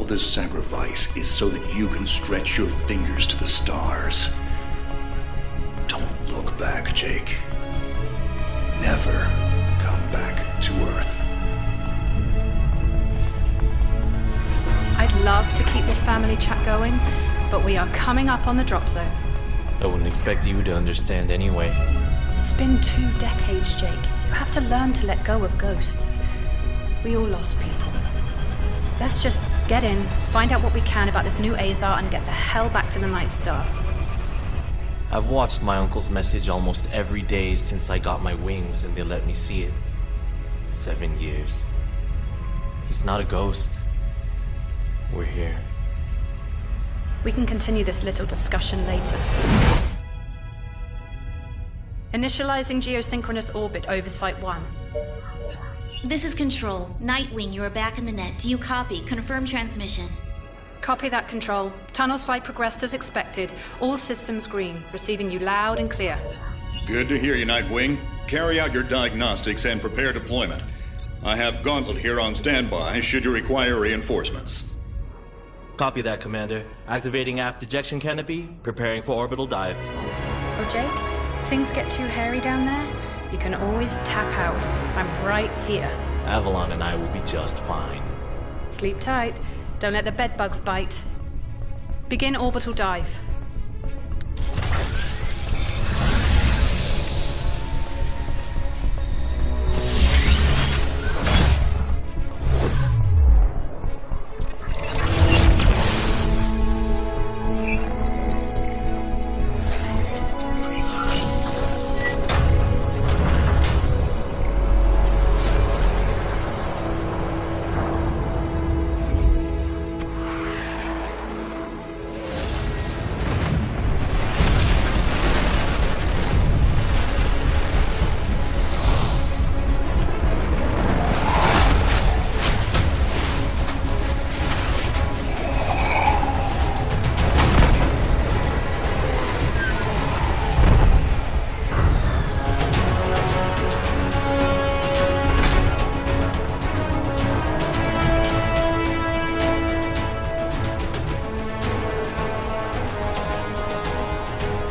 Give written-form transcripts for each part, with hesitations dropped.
this sacrifice is so that you can stretch your fingers to the stars. Don't look back, Jake. Never come back to Earth. I'd love to keep this family chat going, but we are coming up on the drop zone. I wouldn't expect you to understand anyway. It's been 2 decades, Jake. You have to learn to let go of ghosts. We all lost people. Let's just get in, find out what we can about this new Azar, and get the hell back to the Night Star. I've watched my uncle's message almost every day since I got my wings and they let me see it. 7 years. He's not a ghost. We're here. We can continue this little discussion later. Initializing geosynchronous orbit over Site 1. This is Control. Nightwing, you are back in the net. Do you copy? Confirm transmission. Copy that, Control. Tunnel slide progressed as expected. All systems green. Receiving you loud and clear. Good to hear you, Nightwing. Carry out your diagnostics and prepare deployment. I have Gauntlet here on standby should you require reinforcements. Copy that, Commander. Activating aft ejection canopy, preparing for orbital dive. Oh, Jake? If things get too hairy down there, you can always tap out. I'm right here. Avalon and I will be just fine. Sleep tight. Don't let the bedbugs bite. Begin orbital dive.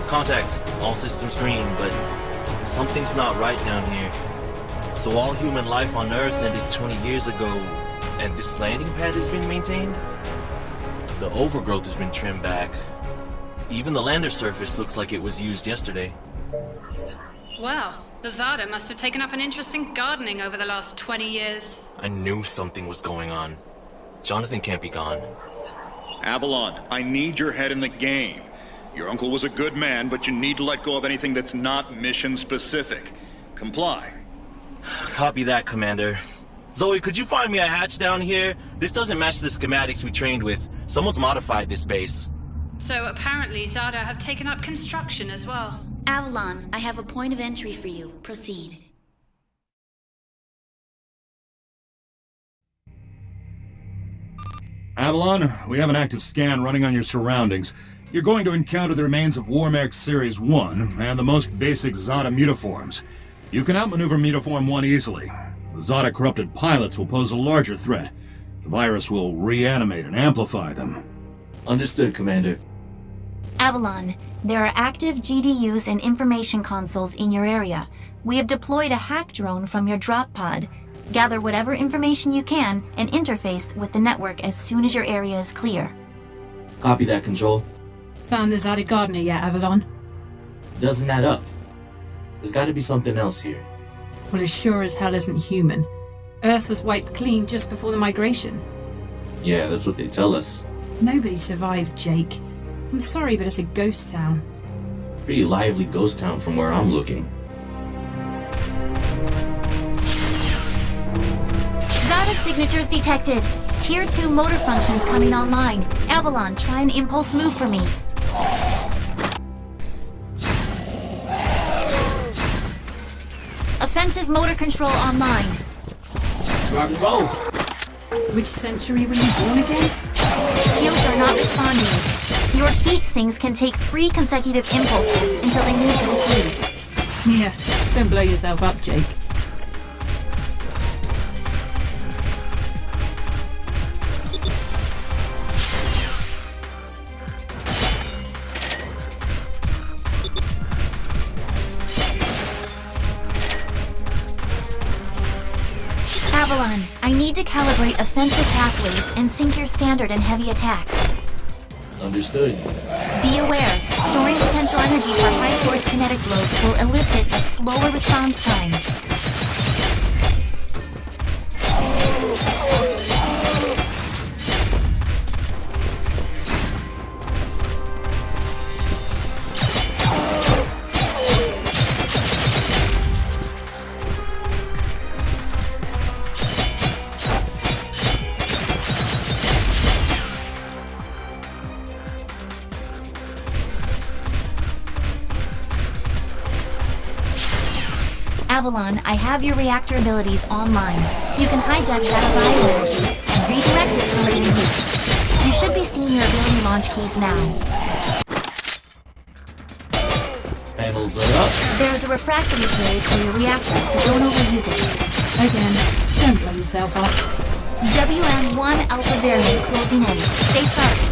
Contact. All systems green, but something's not right down here. So all human life on Earth ended 20 years ago, and this landing pad has been maintained? The overgrowth has been trimmed back. Even the lander surface looks like it was used yesterday. Well, the Zada must have taken up an interest in gardening over the last 20 years. I knew something was going on. Jonathan can't be gone. Avalon, I need your head in the game. Your uncle was a good man, but you need to let go of anything that's not mission-specific. Comply. Copy that, Commander. Zoe, could you find me a hatch down here? This doesn't match the schematics we trained with. Someone's modified this base. So apparently Zada have taken up construction as well. Avalon, I have a point of entry for you. Proceed. Avalon, we have an active scan running on your surroundings. You're going to encounter the remains of Warmech Series 1 and the most basic Zada mutiforms. You can outmaneuver Mutiform 1 easily. The Zada corrupted pilots will pose a larger threat. The virus will reanimate and amplify them. Understood, Commander. Avalon, there are active GDUs and information consoles in your area. We have deployed a hack drone from your drop pod. Gather whatever information you can and interface with the network as soon as your area is clear. Copy that, Control. Found the Zada gardener yet, Avalon? Doesn't add up. There's gotta be something else here. Well, it sure as hell isn't human. Earth was wiped clean just before the migration. Yeah, that's what they tell us. Nobody survived, Jake. I'm sorry, but it's a ghost town. Pretty lively ghost town from where I'm looking. Zada signatures detected. Tier 2 motor functions coming online. Avalon, try an impulse move for me. Offensive motor control online. Rock and roll. Which century were you born again? Shields are not responding. Your heat sinks can take 3 consecutive impulses until they need to defuse. Yeah, don't blow yourself up, Jake. need to calibrate offensive pathways and sync your standard and heavy attacks. Understood. Be aware, storing potential energy for high-force kinetic blows will elicit a slower response time. Avalon, I have your reactor abilities online. You can hijack Zeta bioenergy and redirect it for later use. You should be seeing your ability launch keys now. Panels are up. There is a refractory period for your reactor, so don't overuse it. Again, don't blow yourself up. WM1 Alpha variant closing in. Stay sharp.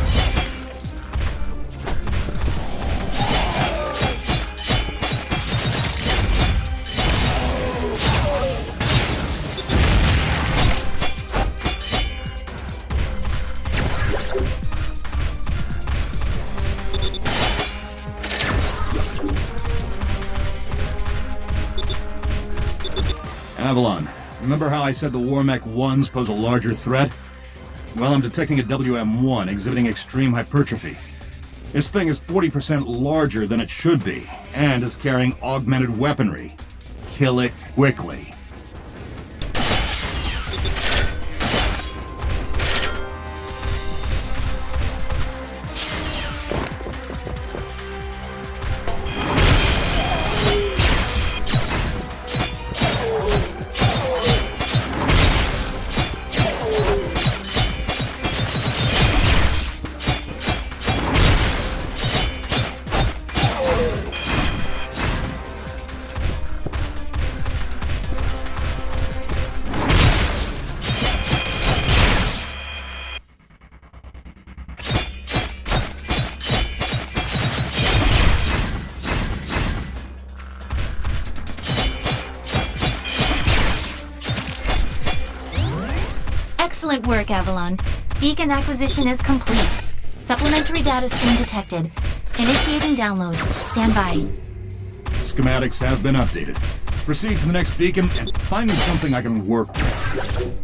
Avalon, remember how I said the Warmech 1s pose a larger threat? Well, I'm detecting a WM1 exhibiting extreme hypertrophy. This thing is 40% larger than it should be, and is carrying augmented weaponry. Kill it quickly. Excellent work, Avalon. Beacon acquisition is complete. Supplementary data stream detected. Initiating download. Stand by. Schematics have been updated. Proceed to the next beacon and find me something I can work with.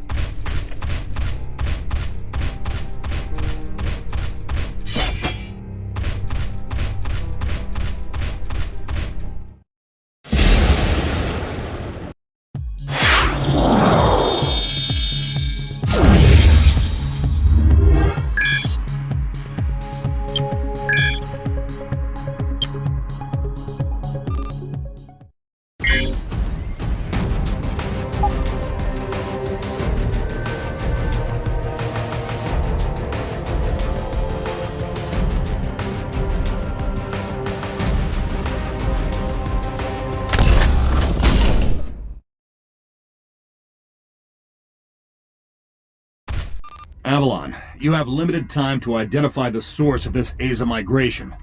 Avalon, you have limited time to identify the source of this Aza migration.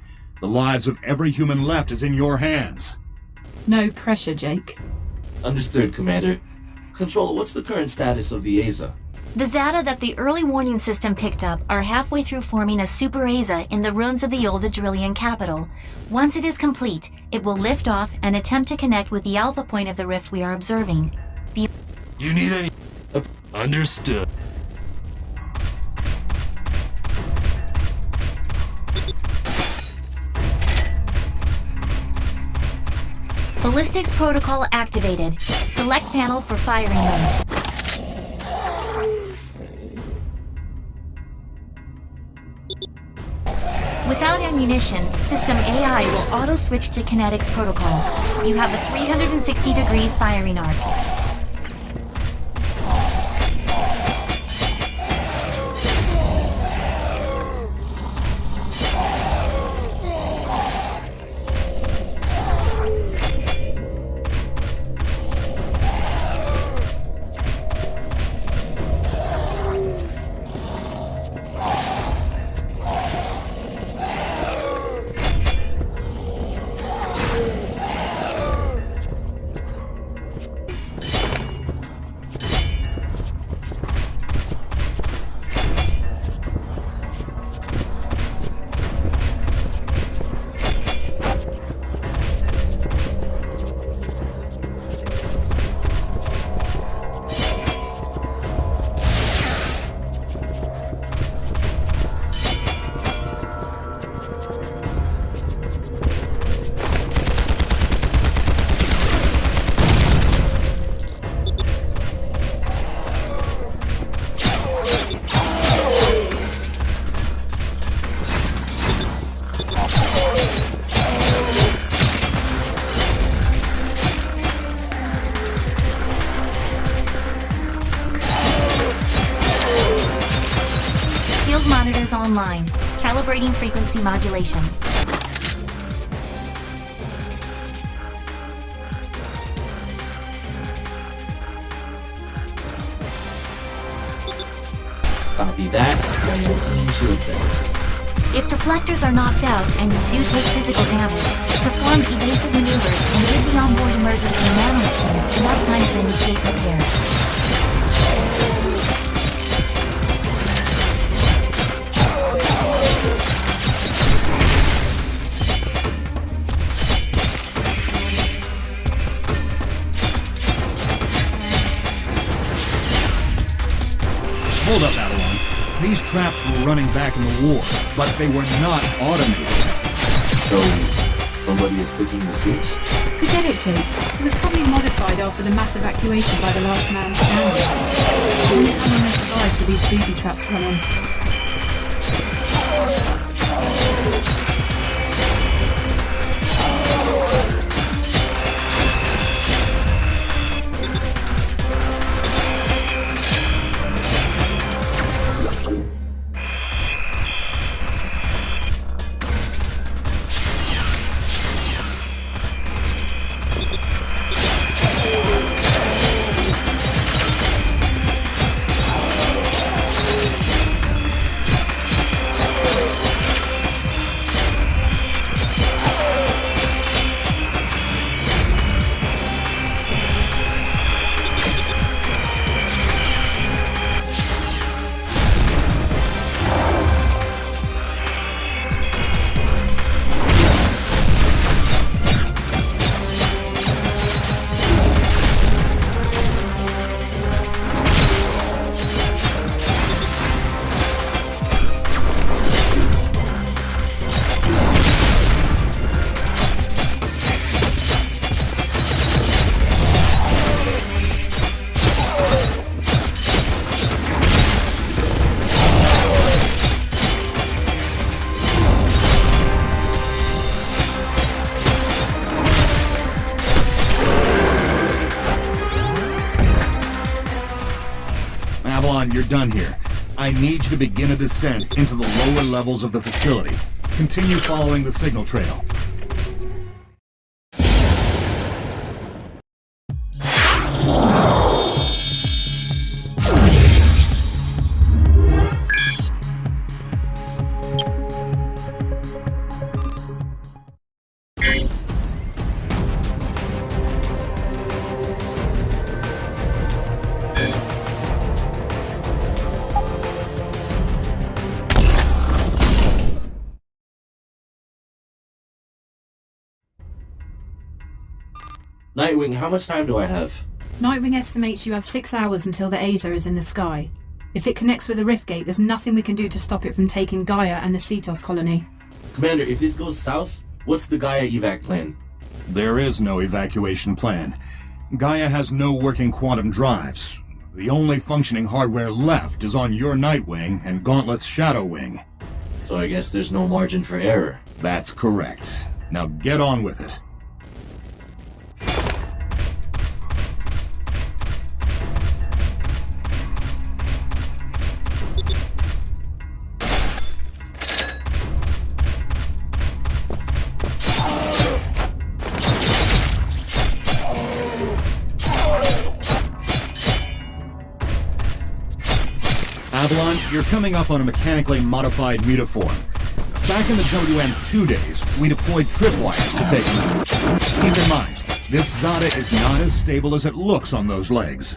The lives of every human left is in your hands. No pressure, Jake. Understood, Commander. Controller, what's the current status of the Aza? The Zeta that the early warning system picked up are halfway through forming a super Aza in the ruins of the old Adrillian capital. Once it is complete, it will lift off and attempt to connect with the alpha point of the rift we are observing. You need any... Understood. Ballistics protocol activated. Select panel for firing mode. Without ammunition, System AI will auto-switch to kinetics protocol. You have a 360-degree firing arc. Active monitors online. Calibrating frequency modulation. Copy that. And seeing shield status. If deflectors are knocked out and you do take physical damage, perform evasive maneuvers and give the onboard emergency nanomachines enough time to initiate repairs. Hold up, Avalon. These traps were running back in the war, but they were not automated. So, somebody is flicking the switch? Forget it, Jake. It was probably modified after the mass evacuation by the last man standing. I wonder how long they survived with these booby traps running. Avalon, you're done here. I need you to begin a descent into the lower levels of the facility. Continue following the signal trail. Nightwing, how much time do I have? Nightwing estimates you have 6 hours until the Azer is in the sky. If it connects with the rift gate, there's nothing we can do to stop it from taking Gaia and the Cetos colony. Commander, if this goes south, what's the Gaia evac plan? There is no evacuation plan. Gaia has no working quantum drives. The only functioning hardware left is on your Nightwing and Gauntlet's Shadow Wing. So I guess there's no margin for error. That's correct. Now get on with it. Avalon, you're coming up on a mechanically modified mutaform. Back in the WM2 days, we deployed tripwires to take them out. Keep in mind, this Zada is not as stable as it looks on those legs.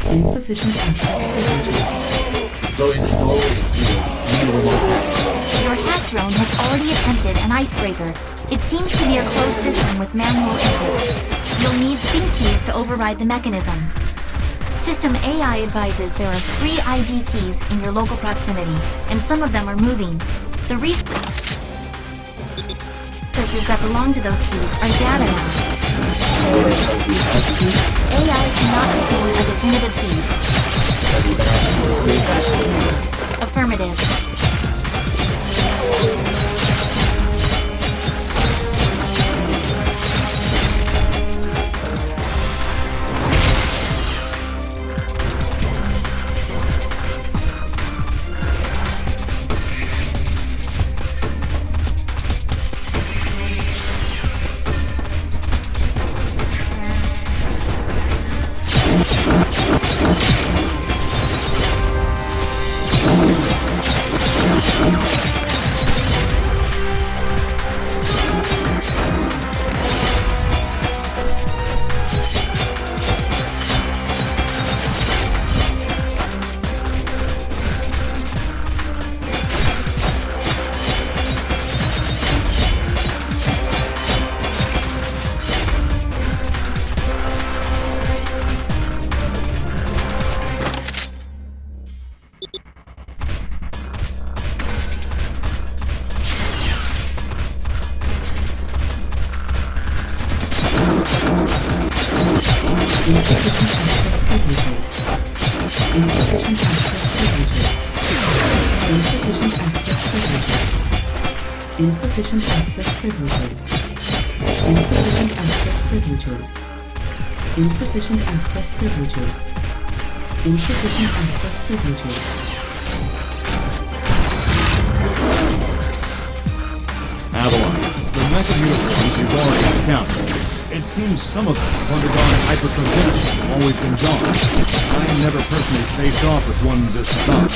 Insufficient access privileges. Though its doorway is sealed, need a remote hack. Your hack drone has already attempted an icebreaker. It seems to be a closed system with manual inputs. You'll need sync keys to override the mechanism. System AI advises there are 3 ID keys in your local proximity, and some of them are moving. The researchers that belong to those keys are data now. AI cannot obtain a definitive feed. Affirmative. Insufficient access privileges. Insufficient access privileges. Insufficient access privileges. Insufficient access privileges. Avalon, the mech of uniforms you've already encountered. It seems some of them have undergone hypercogenesis while we've been gone. I never personally faced off with one this size.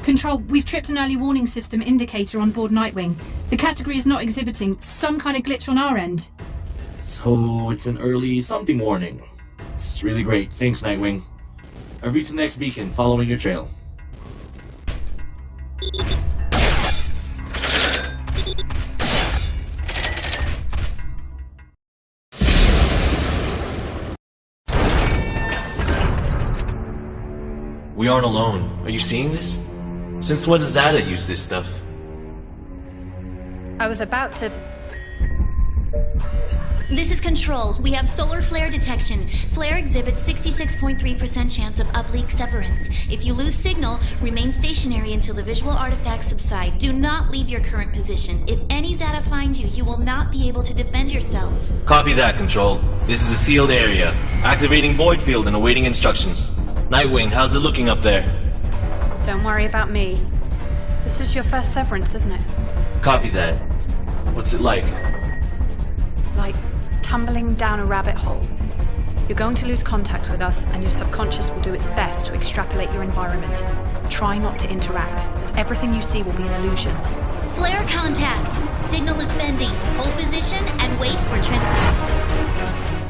Control, we've tripped an early warning system indicator on board Nightwing. The category is not exhibiting some kind of glitch on our end. So it's an early something warning. It's really great. Thanks, Nightwing. I've reached the next beacon, following your trail. We aren't alone. Are you seeing this? Since when does Zada use this stuff? I was about to... This is Control. We have solar flare detection. Flare exhibits 66.3% chance of uplink severance. If you lose signal, remain stationary until the visual artifacts subside. Do not leave your current position. If any Zada find you, you will not be able to defend yourself. Copy that, Control. This is a sealed area. Activating void field and awaiting instructions. Nightwing, how's it looking up there? Don't worry about me. This is your first severance, isn't it? Copy that. What's it like? Like tumbling down a rabbit hole. You're going to lose contact with us, and your subconscious will do its best to extrapolate your environment. Try not to interact, as everything you see will be an illusion. Flare contact! Signal is bending. Hold position and wait for transfer.